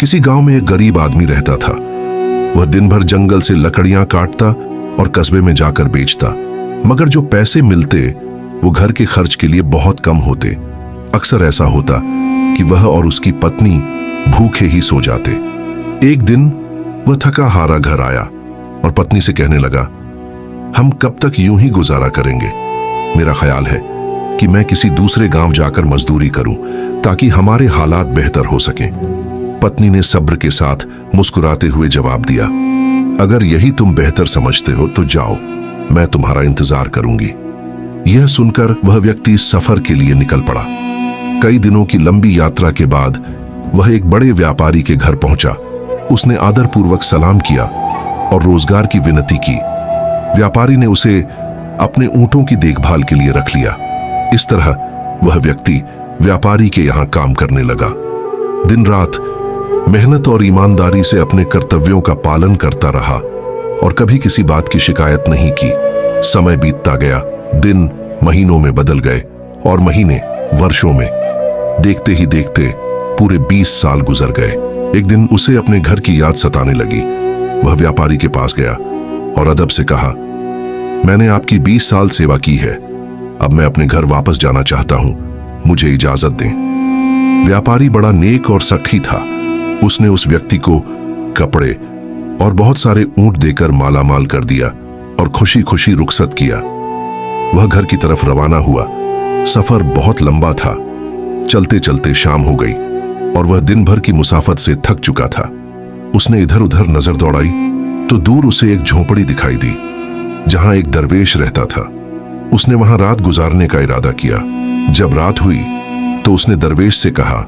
किसी गांव में एक गरीब आदमी रहता था। वह दिन भर जंगल से लकड़ियां काटता और कस्बे में जाकर बेचता, मगर जो पैसे मिलते वो घर के खर्च के लिए बहुत कम होते। अक्सर ऐसा होता कि वह और उसकी पत्नी भूखे ही सो जाते। एक दिन वह थका हारा घर आया और पत्नी से कहने लगा, हम कब तक यूं ही गुजारा करेंगे? मेरा ख्याल है कि मैं किसी दूसरे गांव जाकर मजदूरी करूं ताकि हमारे हालात बेहतर हो सकें। पत्नी ने सब्र के साथ मुस्कुराते हुए जवाब दिया, अगर यही तुम बेहतर समझते हो तो जाओ, मैं तुम्हारा इंतजार करूंगी। यह सुनकर वह व्यक्ति सफर के लिए निकल पड़ा। कई दिनों की लंबी यात्रा के बाद वह एक बड़े व्यापारी के घर पहुंचा। उसने आदरपूर्वक सलाम किया और रोजगार की विनती की। व्यापारी ने उसे अपने ऊंटों की देखभाल के लिए रख लिया। इस तरह वह व्यक्ति व्यापारी के यहां काम करने लगा। दिन रात मेहनत और ईमानदारी से अपने कर्तव्यों का पालन करता रहा और कभी किसी बात की शिकायत नहीं की। समय बीतता गया, दिन महीनों में बदल गए और महीने वर्षों में। देखते ही देखते पूरे 20 साल गुजर गए। एक दिन उसे अपने घर की याद सताने लगी। वह व्यापारी के पास गया और अदब से कहा, मैंने आपकी 20 साल सेवा की है, अब मैं अपने घर वापस जाना चाहता हूं, मुझे इजाजत दें। व्यापारी बड़ा नेक और सखी था। उसने उस व्यक्ति को कपड़े और बहुत सारे ऊंट देकर मालामाल कर दिया और खुशी खुशी रुखसत किया। वह घर की तरफ रवाना हुआ। सफर बहुत लंबा था। चलते चलते शाम हो गई और वह दिन भर की मुसाफत से थक चुका था। उसने इधर उधर नजर दौड़ाई तो दूर उसे एक झोंपड़ी दिखाई दी जहां एक दरवेश रहता था। उसने वहां रात गुजारने का इरादा किया। जब रात हुई तो उसने दरवेश से कहा,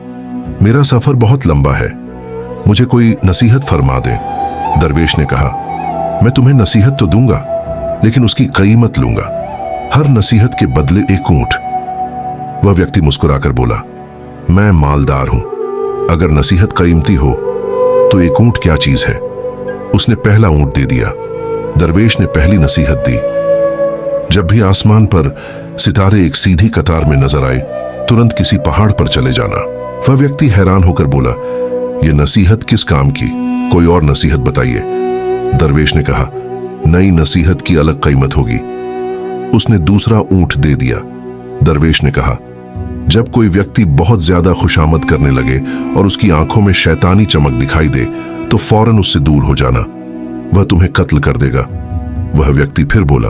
मेरा सफर बहुत लंबा है, मुझे कोई नसीहत फरमा दे। दरवेश ने कहा, मैं तुम्हें नसीहत तो दूंगा, लेकिन उसकी कीमत लूंगा, हर नसीहत के बदले एक ऊंट। वह व्यक्ति मुस्कुराकर बोला, मैं मालदार हूं, अगर नसीहत कीमती हो तो एक ऊंट क्या चीज है। उसने पहला ऊंट दे दिया। दरवेश ने पहली नसीहत दी, जब भी आसमान पर सितारे एक सीधी कतार में नजर आए तुरंत किसी पहाड़ पर चले जाना। वह व्यक्ति हैरान होकर बोला, यह नसीहत किस काम की, कोई और नसीहत बताइए। दरवेश ने कहा, नई नसीहत की अलग कीमत होगी। उसने दूसरा ऊंट दे दिया। दरवेश ने कहा, जब कोई व्यक्ति बहुत ज्यादा खुशामद करने लगे और उसकी आंखों में शैतानी चमक दिखाई दे तो फौरन उससे दूर हो जाना, वह तुम्हें कत्ल कर देगा। वह व्यक्ति फिर बोला,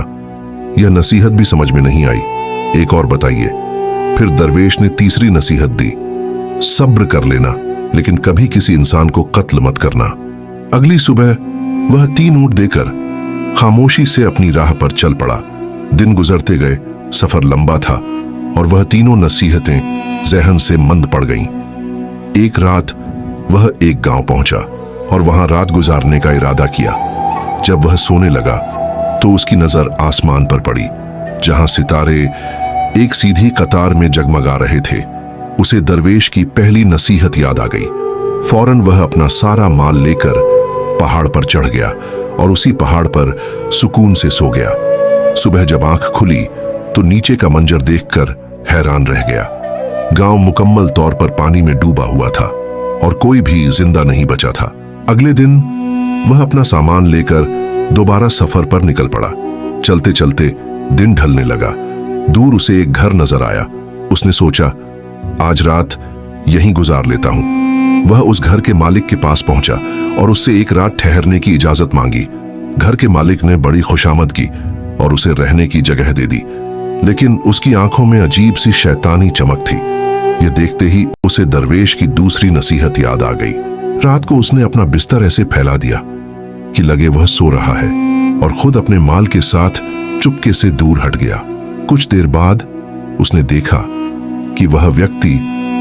यह नसीहत भी समझ में नहीं आई, एक और बताइए। फिर दरवेश ने तीसरी नसीहत दी, सब्र कर लेना, लेकिन कभी किसी इंसान को कत्ल मत करना। अगली सुबह वह 3 ऊंट देकर खामोशी से अपनी राह पर चल पड़ा। दिन गुजरते गए, सफर लंबा था और वह तीनों नसीहतें जहन से मंद पड़ गईं। एक रात वह एक गांव पहुंचा और वहां रात गुजारने का इरादा किया। जब वह सोने लगा तो उसकी नजर आसमान पर पड़ी जहां सितारे एक सीधी कतार में जगमगा रहे थे। उसे दरवेश की पहली नसीहत याद आ गई। फौरन वह अपना सारा माल लेकर पहाड़ पर चढ़ गया और उसी पहाड़ पर सुकून से सो गया। सुबह जब आंख खुली तो नीचे का मंजर देखकर हैरान रह गया। गांव मुकम्मल तौर पर पानी में डूबा हुआ था और कोई भी जिंदा नहीं बचा था। अगले दिन वह अपना सामान लेकर दोबारा सफर पर निकल पड़ा। चलते चलते दिन ढलने लगा। दूर उसे एक घर नजर आया। उसने सोचा, आज रात यहीं गुजार लेता हूं। वह उस घर के मालिक के पास पहुंचा और उससे एक रात ठहरने की इजाजत मांगी। घर के मालिक ने बड़ी खुशामद की और उसे रहने की जगह दे दी, लेकिन उसकी आंखों में अजीब सी शैतानी चमक थी। यह देखते ही उसे दरवेश की दूसरी नसीहत याद आ गई। रात को उसने अपना बिस्तर ऐसे फैला दिया कि लगे वह सो रहा है और खुद अपने माल के साथ चुपके से दूर हट गया। कुछ देर बाद उसने देखा कि वह व्यक्ति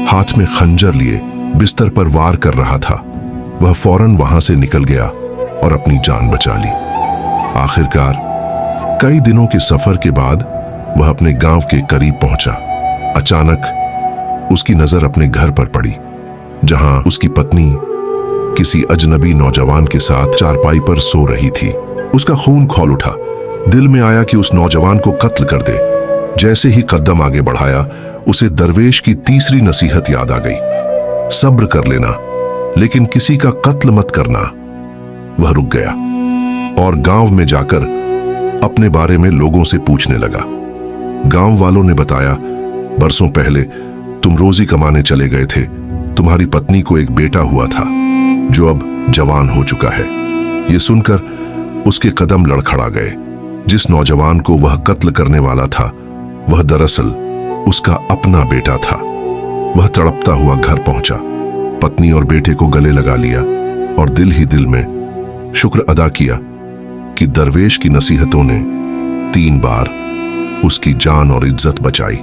हाथ में खंजर लिए बिस्तर पर वार कर रहा था। वह फौरन वहां से निकल गया और अपनी जान बचा ली। आखिरकार कई दिनों के सफर के बाद वह अपने गांव के करीब पहुंचा। अचानक उसकी नजर अपने घर पर पड़ी जहां उसकी पत्नी किसी अजनबी नौजवान के साथ चारपाई पर सो रही थी। उसका खून खौल उठा। दिल में आया कि उस नौजवान को कत्ल कर दे। जैसे ही कदम आगे बढ़ाया उसे दरवेश की तीसरी नसीहत याद आ गई, सब्र कर लेना, लेकिन किसी का कत्ल मत करना। वह रुक गया और गांव में जाकर अपने बारे में लोगों से पूछने लगा। गांव वालों ने बताया, बरसों पहले तुम रोजी कमाने चले गए थे। तुम्हारी पत्नी को एक बेटा हुआ था जो अब जवान हो चुका है। ये सुनकर उसके कदम लड़खड़ा गए। जिस नौजवान को वह कत्ल करने वाला था वह दरअसल उसका अपना बेटा था। वह तड़पता हुआ घर पहुंचा, पत्नी और बेटे को गले लगा लिया और दिल ही दिल में शुक्र अदा किया कि दरवेश की नसीहतों ने 3 बार उसकी जान और इज्जत बचाई।